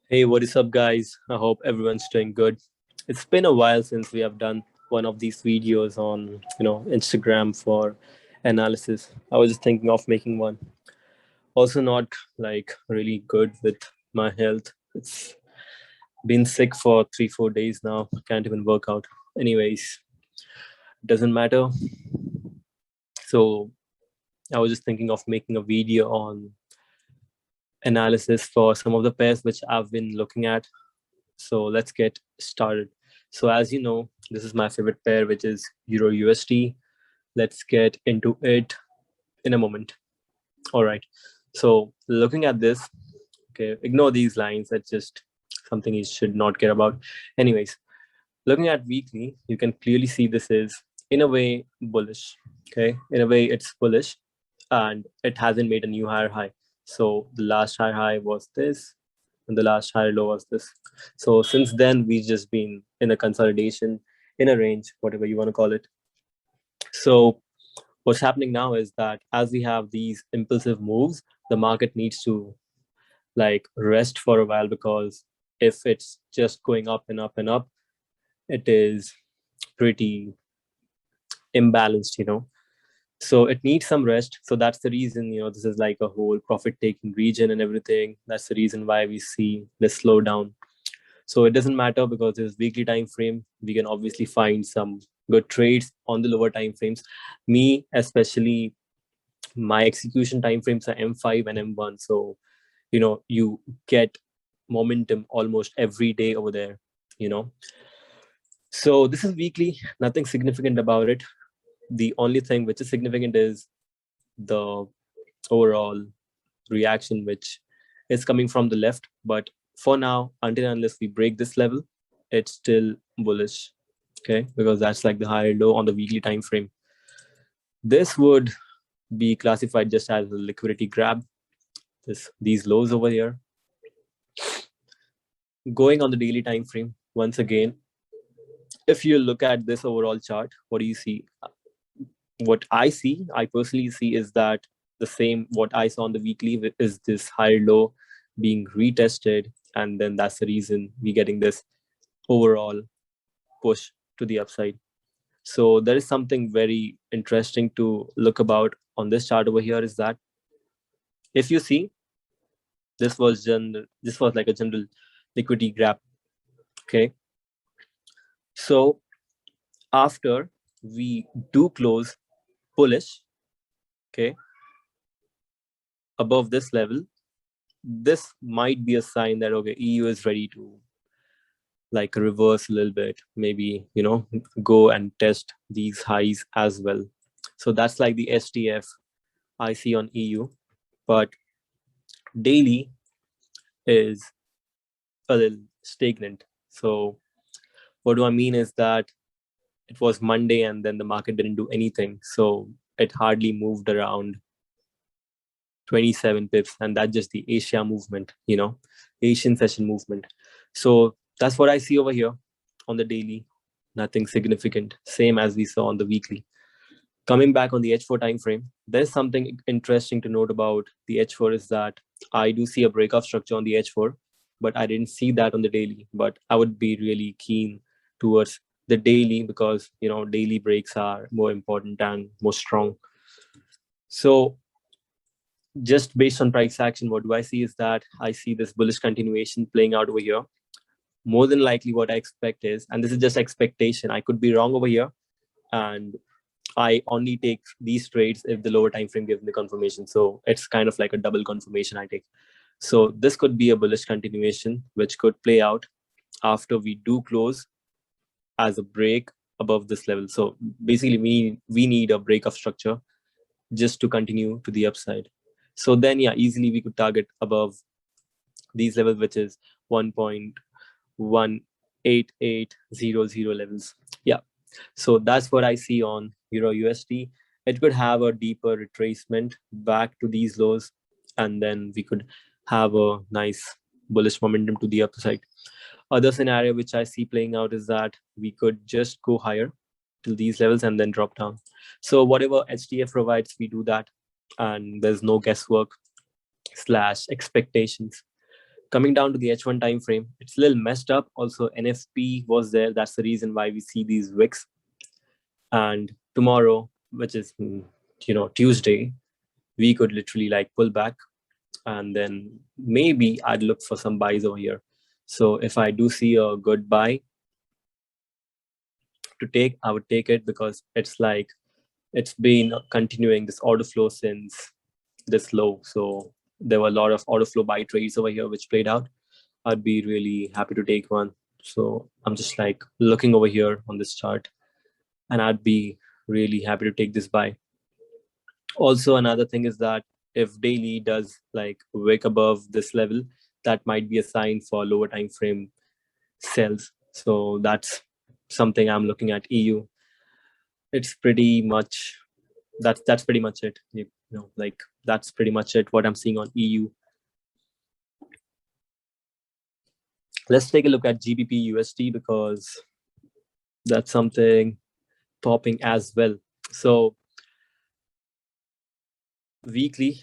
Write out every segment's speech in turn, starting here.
Hey, what is up, guys? I hope everyone's doing good. It's been a while since we have done one of these videos on, Instagram for analysis. I was just thinking of making one. Also, not like really good with my health. It's been sick for 3, 4 days now. Can't even work out. Anyways, doesn't matter. So I was just thinking of making a video on analysis for some of the pairs which I've been looking at. So let's get started. So as you know, this is my favorite pair, which is Euro USD. Let's get into it in a moment. All right. So looking at this, okay, ignore these lines. That's just something you should not care about. Anyways, looking at weekly, you can clearly see this is in a way bullish. Okay, in a way it's bullish, and it hasn't made a new higher high. So the last high was this, and the last high low was this. So since then, we've just been in a consolidation, in a range, whatever you want to call it. So what's happening now is that as we have these impulsive moves, the market needs to like rest for a while, because if it's just going up and up and up, it is pretty imbalanced. So it needs some rest. So that's the reason, this is like a whole profit taking region and everything. That's the reason why we see this slowdown. So it doesn't matter, because this weekly time frame, we can obviously find some good trades on the lower time frames. Me especially, my execution time frames are M5 and M1. So you get momentum almost every day over there. So this is weekly, nothing significant about it. The only thing which is significant is the overall reaction which is coming from the left. But for now, until unless we break this level, it's still bullish. Okay, because that's like the higher low on the weekly time frame. This would be classified just as a liquidity grab. These lows over here. Going on the daily time frame, once again, if you look at this overall chart, what do you see? What I personally see is that the same what I saw on the weekly is this higher low being retested, and then that's the reason we're getting this overall push to the upside. So there is something very interesting to look about on this chart over here, is that if you see, this was like a general liquidity grab. Okay, so after we do close bullish, okay, above this level, this might be a sign that okay, EU is ready to like reverse a little bit, maybe go and test these highs as well. So that's like the STF I see on EU. But daily is a little stagnant. So what do I mean is that it was Monday and then the market didn't do anything, so it hardly moved around 27 pips, and that's just the Asia movement, Asian session movement. So that's what I see over here on the daily. Nothing significant, same as we saw on the weekly. Coming back on the H4 time frame, there's something interesting to note about the H4 is that I do see a breakout structure on the H4, but I didn't see that on the daily. But I would be really keen towards the daily, because daily breaks are more important and more strong. So just based on price action, what do I see is that I see this bullish continuation playing out over here. More than likely what I expect is, and this is just expectation, I could be wrong over here, and I only take these trades if the lower time frame gives me confirmation. So it's kind of like a double confirmation I take. So this could be a bullish continuation, which could play out after we do close as a break above this level. So basically, we need a break of structure just to continue to the upside. So then, yeah, easily we could target above these levels, which is 1.18800 levels. Yeah. So that's what I see on Euro USD. It could have a deeper retracement back to these lows, and then we could have a nice bullish momentum to the upside. Other scenario which I see playing out is that we could just go higher till these levels and then drop down. So whatever HTF provides, we do that, and there's no guesswork / expectations. Coming down to the H1 time frame, it's a little messed up. Also, NFP was there. That's the reason why we see these wicks. And tomorrow, which is Tuesday, we could literally like pull back, and then maybe I'd look for some buys over here. So if I do see a good buy to take, I would take it, because it's like it's been continuing this order flow since this low. So there were a lot of order flow buy trades over here which played out. I'd be really happy to take one. So I'm just like looking over here on this chart, and I'd be really happy to take this buy. Also, another thing is that if daily does like wick above this level, that might be a sign for lower time frame sells. So that's something I'm looking at. EU, it's pretty much that's pretty much it. Like that's pretty much it what I'm seeing on EU. Let's take a look at GBPUSD, because that's something popping as well. So weekly,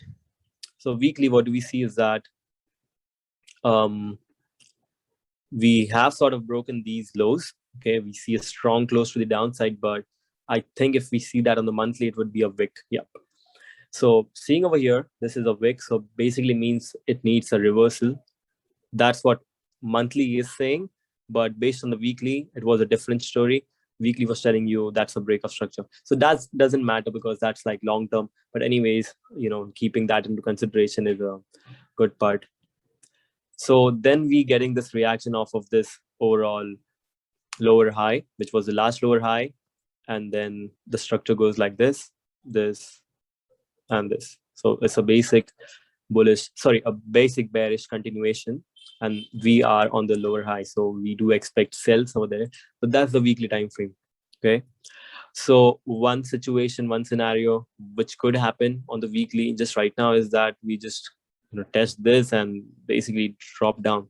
what do we see is that we have sort of broken these lows. Okay, we see a strong close to the downside, but I think if we see that on the monthly, it would be a wick. Yep. So seeing over here, this is a wick. So basically means it needs a reversal. That's what monthly is saying. But based on the weekly, it was a different story. Weekly was telling you that's a break of structure. So that doesn't matter, because that's like long term. But anyways, keeping that into consideration is a good part. So then we getting this reaction off of this overall lower high, which was the last lower high. And then the structure goes like this, and this. So it's a basic bearish continuation. And we are on the lower high. So we do expect sells over there, but that's the weekly time frame. Okay. So one scenario which could happen on the weekly just right now is that we just test this and basically drop down.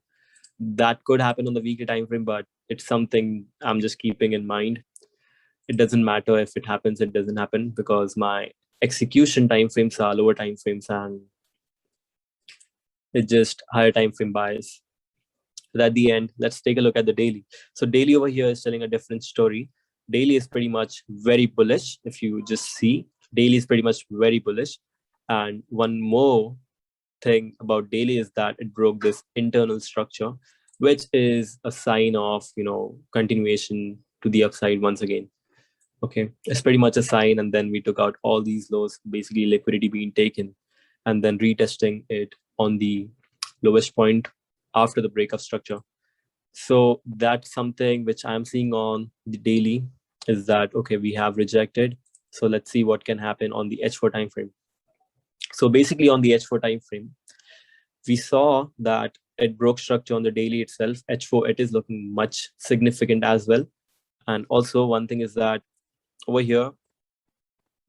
That could happen on the weekly time frame, but it's something I'm just keeping in mind. It doesn't matter if it happens, it doesn't happen, because my execution time frames are lower time frames, and it's just higher time frame buys. But at the end, let's take a look at the daily. So daily over here is telling a different story. Daily is pretty much very bullish. If you just see, daily is pretty much very bullish. And one more thing about daily is that it broke this internal structure, which is a sign of continuation to the upside once again. Okay, it's pretty much a sign. And then we took out all these lows, basically liquidity being taken, and then retesting it on the lowest point after the break of structure. So that's something which I'm seeing on the daily, is that okay, we have rejected. So let's see what can happen on the H4 time frame. So basically on the H4 time frame, we saw that it broke structure on the daily itself. H4, it is looking much significant as well. And also one thing is that over here,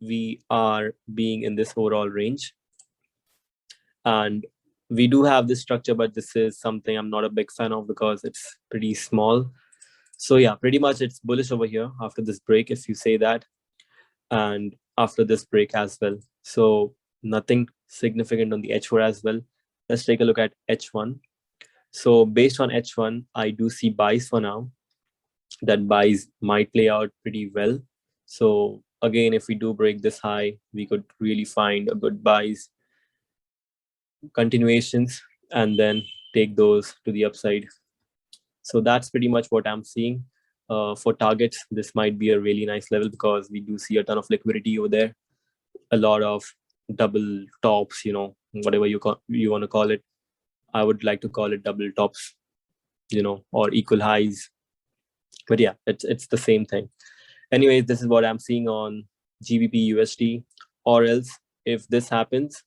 we are being in this overall range. And we do have this structure, but this is something I'm not a big fan of because it's pretty small. So yeah, pretty much it's bullish over here after this break, if you say that, and after this break as well. So nothing significant on the H4 as well. Let's take a look at H1. So based on H1, I do see buys for now. That buys might play out pretty well. So again, if we do break this high, we could really find a good buys continuations and then take those to the upside. So that's pretty much what I'm seeing. For targets, this might be a really nice level because we do see a ton of liquidity over there. A lot of double tops, whatever you want to call it. I would like to call it double tops, or equal highs. But yeah, it's the same thing. Anyways, this is what I'm seeing on GBPUSD. Or else, if this happens,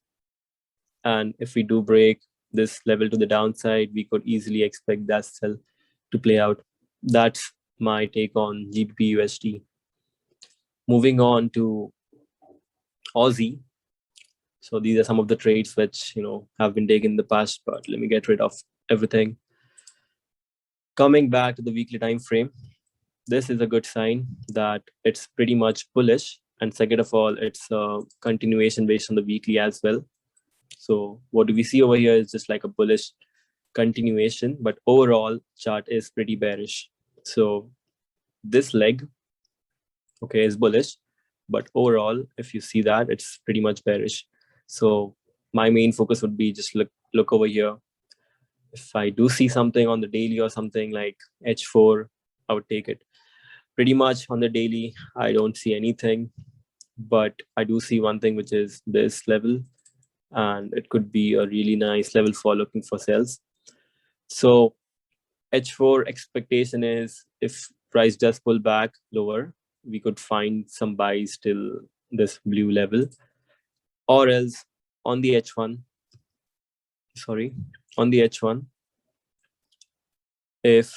and if we do break this level to the downside, we could easily expect that sell to play out. That's my take on GBPUSD. Moving on to Aussie. So these are some of the trades which have been taken in the past, but let me get rid of everything. Coming back to the weekly time frame, this is a good sign that it's pretty much bullish. And second of all, it's a continuation based on the weekly as well. So what do we see over here is just like a bullish continuation, but overall chart is pretty bearish. So this leg, okay, is bullish, but overall, if you see that, it's pretty much bearish. So my main focus would be just look over here. If I do see something on the daily or something like H4, I would take it. Pretty much on the daily, I don't see anything, but I do see one thing, which is this level, and it could be a really nice level for looking for sales. So H4 expectation is if price does pull back lower, we could find some buys till this blue level, or else on the H1, if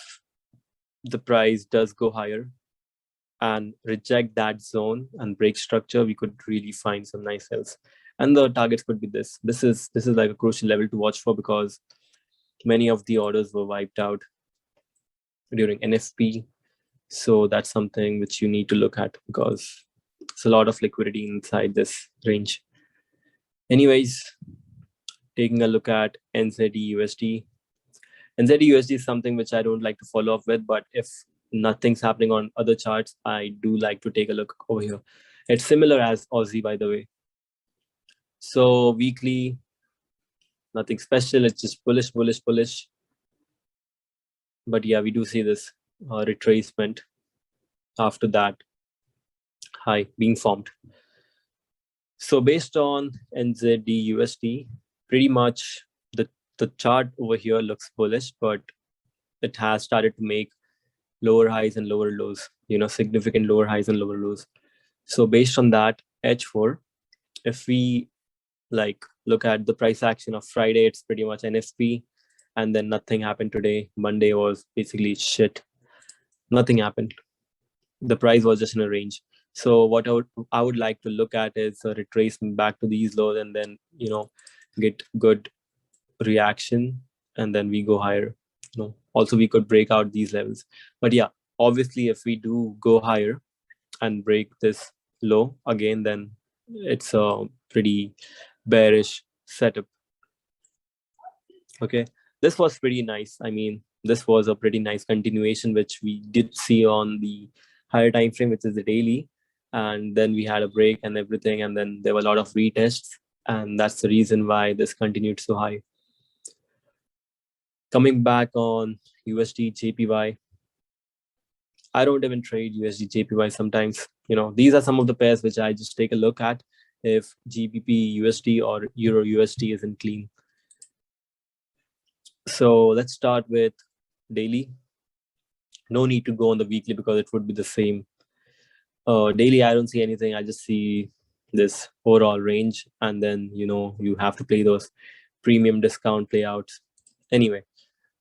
the price does go higher and reject that zone and break structure, we could really find some nice sales. And the targets could be this. This is like a crucial level to watch for, because many of the orders were wiped out during NFP. So that's something which you need to look at, because it's a lot of liquidity inside this range. Anyways, taking a look at NZDUSD. NZDUSD is something which I don't like to follow up with, but if nothing's happening on other charts, I do like to take a look over here. It's similar as Aussie, by the way. So weekly, nothing special. It's just bullish, bullish, bullish. But yeah, we do see this retracement after that high being formed. So based on NZDUSD, pretty much the chart over here looks bullish, but it has started to make lower highs and lower lows, significant lower highs and lower lows. So based on that, H4, if we look at the price action of Friday, it's pretty much NFP, and then nothing happened today. Monday was basically shit. Nothing happened. The price was just in a range. So what I would like to look at is a retracement back to these lows, and then get good reaction, and then we go higher. Also we could break out these levels. But yeah, obviously if we do go higher and break this low again, then it's a pretty bearish setup. Okay, this was pretty nice. I mean, this was a pretty nice continuation, which we did see on the higher time frame, which is the daily, and then we had a break and everything, and then there were a lot of retests, and that's the reason why this continued so high. Coming back on USDJPY, I don't even trade USDJPY sometimes. These are some of the pairs which I just take a look at if GBPUSD or EURUSD isn't clean. So let's start with daily. No need to go on the weekly because it would be the same. Daily, I don't see anything. I just see this overall range, and then you have to play those premium discount playouts. Anyway,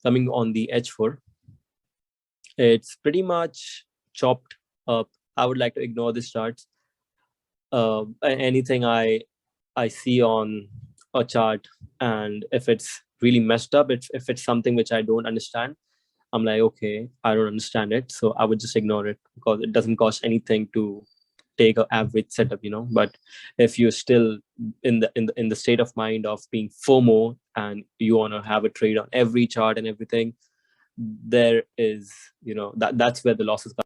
coming on the H4, it's pretty much chopped up. I would like to ignore this charts. Anything I see on a chart, and if it's really messed up, if it's something which I don't understand, I'm like, okay, I don't understand it, so I would just ignore it, because it doesn't cost anything to take an average setup, But if you're still in the state of mind of being FOMO and you want to have a trade on every chart and everything, there is that's where the losses come.